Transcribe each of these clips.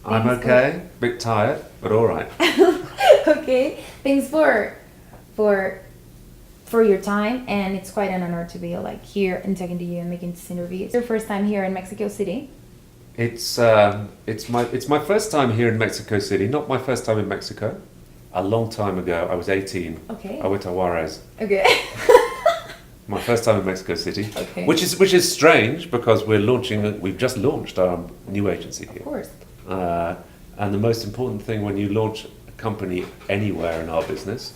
I'm okay. Bit tired, but all right. Okay. Thanks for your time, and it's quite an honor to be like here and talking to you and making this interview. It's your first time here in Mexico City. It's my first time here in Mexico City. Not my first time in Mexico. A long time ago, I was 18. Okay. I went to Juarez. Okay. My first time in Mexico City. Okay. Which is strange because we've just launched our new agency here. Of course. And the most important thing when you launch a company anywhere in our business,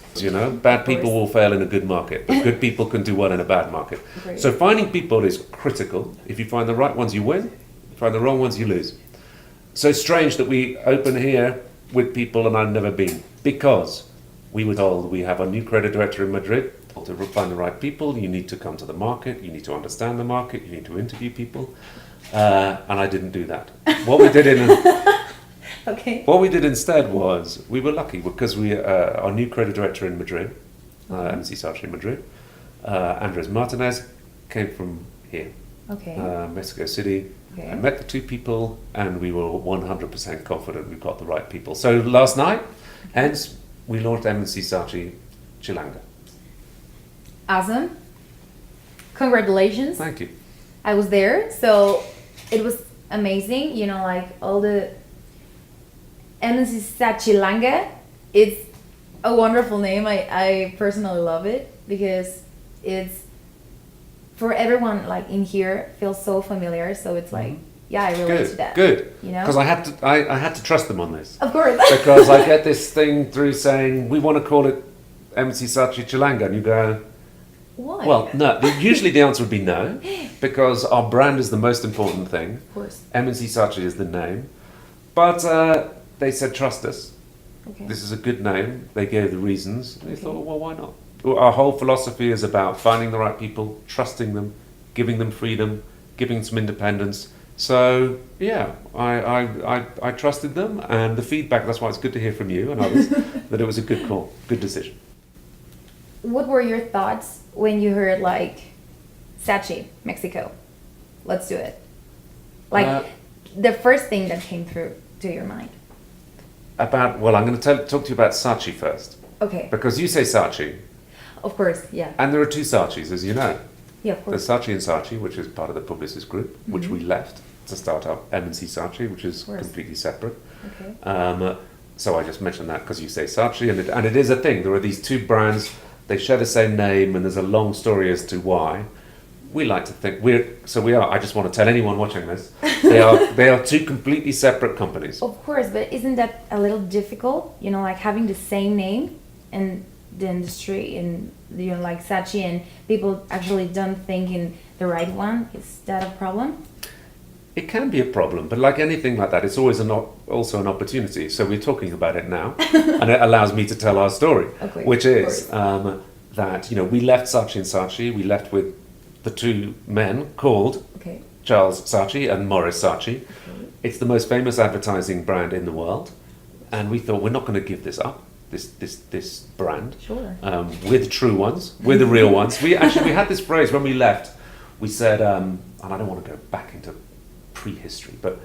bad people will fail in a good market, but good people can do well in a bad market. Great. So finding people is critical. If you find the right ones, you win. If you find the wrong ones, you lose. So it's strange that we open here with people and I've never been, because we were told we have a new creative director in Madrid. To find the right people, you need to come to the market, you need to understand the market, you need to interview people, and I didn't do that. What we did instead was, we were lucky because our new creative director in Madrid, MC Saatchi in Madrid, Andres Martinez, came from here, Mexico City. Okay. I met the two people and we were 100% confident we've got the right people. So last night, hence, we launched MC Saatchi Chilanga. Awesome. Congratulations. Thank you. I was there, so it was amazing. Like all the Saatchi Chilanga. It's a wonderful name. I personally love it because it's for everyone like in here feels so familiar. So it's like, yeah, I relate to that. Good. Because I had to trust them on this. Of course. Because I get this thing through saying we want to call it MC Saatchi Chilanga, and you go, why? Well, no. Usually the answer would be no, because our brand is the most important thing. Of course. MC Saatchi is the name. But they said, trust us. Okay. This is a good name. They gave the reasons. And they thought, well, why not? Our whole philosophy is about finding the right people, trusting them, giving them freedom, giving them some independence. So, yeah, I trusted them. And the feedback, that's why it's good to hear from you and others, that it was a good call, good decision. What were your thoughts when you heard like Saatchi, Mexico? Let's do it. Like the first thing that came through to your mind. I'm going to talk to you about Saatchi first. Okay. Because you say Saatchi. Of course, yeah. And there are two Saatchis, as you know. Yeah, of course. There's Saatchi and Saatchi, which is part of the Publicis group, which we left to start up M&C Saatchi, which is completely separate. Okay. So I just mentioned that because you say Saatchi, and it is a thing. There are these two brands. They share the same name, and there's a long story as to why. We like to think we are. I just want to tell anyone watching this, they are two completely separate companies. Of course, but isn't that a little difficult? Like having the same name in the industry, and like Saatchi, and people actually don't think in the right one. Is that a problem? It can be a problem, but like anything like that, it's always also an opportunity. So we're talking about it now, and it allows me to tell our story, okay, which is that we left Saatchi and Saatchi. We left with the two men called Charles Saatchi and Morris Saatchi. Okay. It's the most famous advertising brand in the world, and we thought we're not going to give this up. This brand, sure. We're the true ones. We're the real ones. We had this phrase when we left. We said, and I don't want to go back into prehistory, but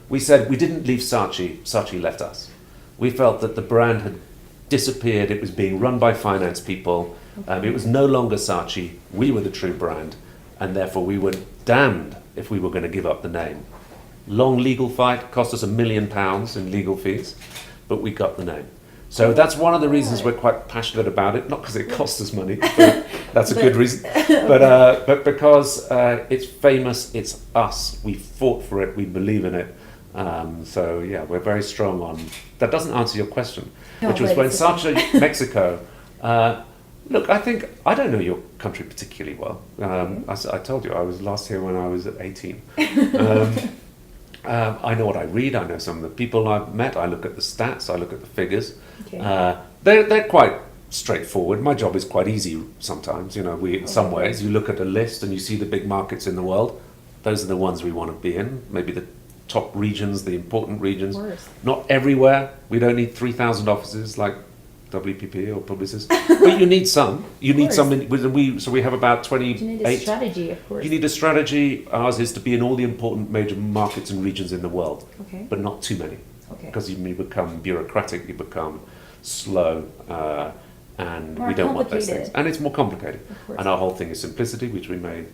we said we didn't leave Saatchi. Saatchi left us. We felt that the brand had disappeared. It was being run by finance people. It was no longer Saatchi. We were the true brand, and therefore we were damned if we were going to give up the name. Long legal fight, cost us £1 million in legal fees, but we got the name. So that's one of the reasons we're quite passionate about it. Not because it costs us money, but that's a good reason. But because it's famous, it's us. We fought for it. We believe in it. So yeah, we're very strong on. That doesn't answer your question, which was when Saatchi Mexico. Look, I don't know your country particularly well. I told you I was last here when I was 18. I know what I read. I know some of the people I've met. I look at the stats. I look at the figures. Okay. They're quite straightforward. My job is quite easy sometimes. In some ways, you look at a list and you see the big markets in the world. Those are the ones we want to be in. Maybe the top regions, the important regions. Of course. Not everywhere. We don't need 3,000 offices like WPP or Publicis. But you need some. You need course. some. We have about 28. You need a strategy, of course. You need a strategy. Ours is to be in all the important major markets and regions in the world, Okay. but not too many. Okay. Because you become bureaucratic, you become slow, and More we don't want those complicated. things. And it's more complicated. Of course. And our whole thing is simplicity, which we may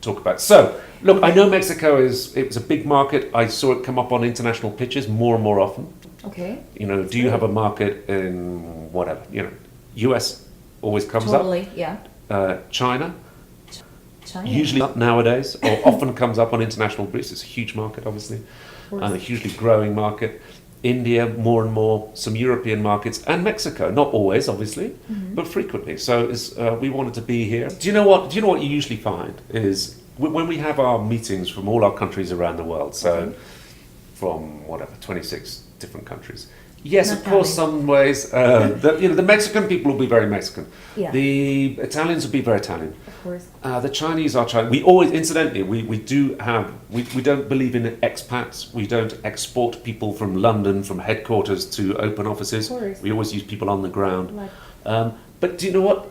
talk about. So, look, I know Mexico it was a big market. I saw it come up on international pitches more and more often. Okay. You know, do you have a market in whatever? You know, US always comes Totally, yeah. up. China, China. usually up nowadays, or often comes up on international briefs. It's a huge market, obviously, course. and a hugely growing market. India, more and more, some European markets, and Mexico. Not always, obviously, but frequently. So we wanted to be here. Do you know what you usually find is when we have our meetings from all our countries around the world. So from whatever 26 different countries. Yes, Not of course, counting. some ways. The Mexican people will be very Mexican. Yeah. The Italians will be very Italian. Of course. The Chinese are Chinese. We always, incidentally, we don't believe in expats. We don't export people from London, from headquarters to open offices. Of course. We always use people on the ground. Like, But do you know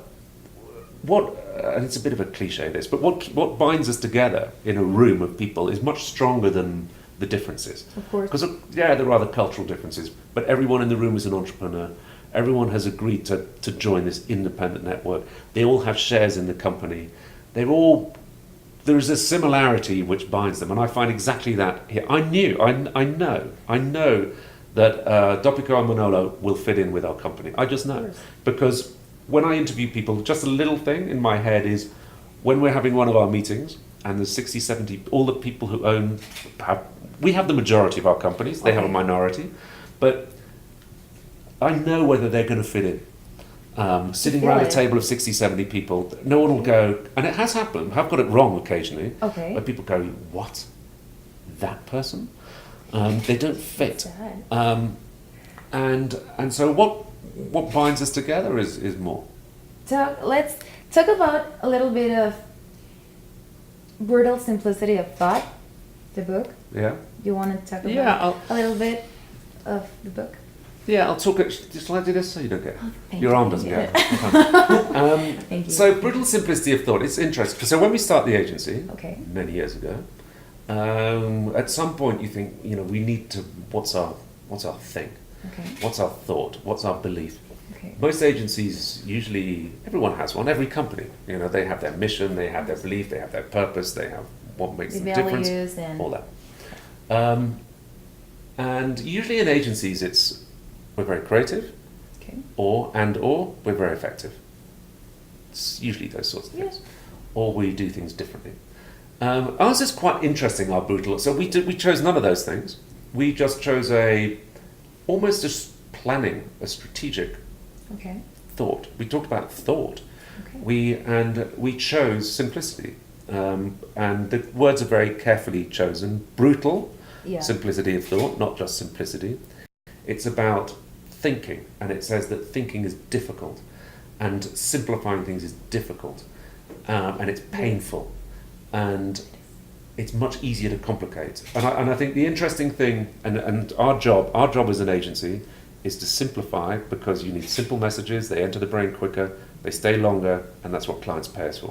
what? And it's a bit of a cliche, this, but what binds us together in a room of people is much stronger than the differences. of course. Because, yeah, there are the cultural differences, but everyone in the room is an entrepreneur. Everyone has agreed to join this independent network. They all have shares in the company. There is a similarity which binds them, and I find exactly that here. I know that Dopico and Manolo will fit in with our company. I just know. course. Because when I interview people, just a little thing in my head is when we're having one of our meetings, and there's 60, 70, all the people who we have the majority of our companies, they have a Okay. minority, but I know whether they're going to fit in. Sitting feel around a it. table of 60, 70 people, no one will go, and it has happened, I've got it wrong occasionally, Okay. where people go, what? That person? They don't fit. Sad. And so what binds us together is more. Let's talk about a little bit of Brutal Simplicity of Thought, the book. Yeah? You want to talk about Yeah, a little bit of the book? Yeah, I'll talk. Shall I do this so you don't get Thank your you. arm doesn't Yeah. get. Thank you. So brutal simplicity of thought. It's interesting. So when we start the agency Okay. many years ago, at some point you think we need to. What's our thing? Okay. What's our thought? What's our belief? Okay. Most agencies usually everyone has one. Every company, they have their mission, they have their belief, they have their purpose, they have what makes The them values different, and all that. And usually in agencies, we're very creative, okay. or we're very effective. It's usually those sorts of things. Yes. Or we do things differently. Ours is quite interesting, our brutal. So we chose none of those things. We just chose almost a strategic Okay. thought. We talked about thought. Okay. We chose simplicity. And the words are very carefully chosen. Brutal, Yeah. simplicity of thought, not just simplicity. It's about thinking, and it says that thinking is difficult, and simplifying things is difficult, and it's painful, and it's much easier to complicate. And I think the interesting thing, and our job as an agency, is to simplify, because you need simple messages. They enter the brain quicker, they stay longer, and that's what clients pay us for.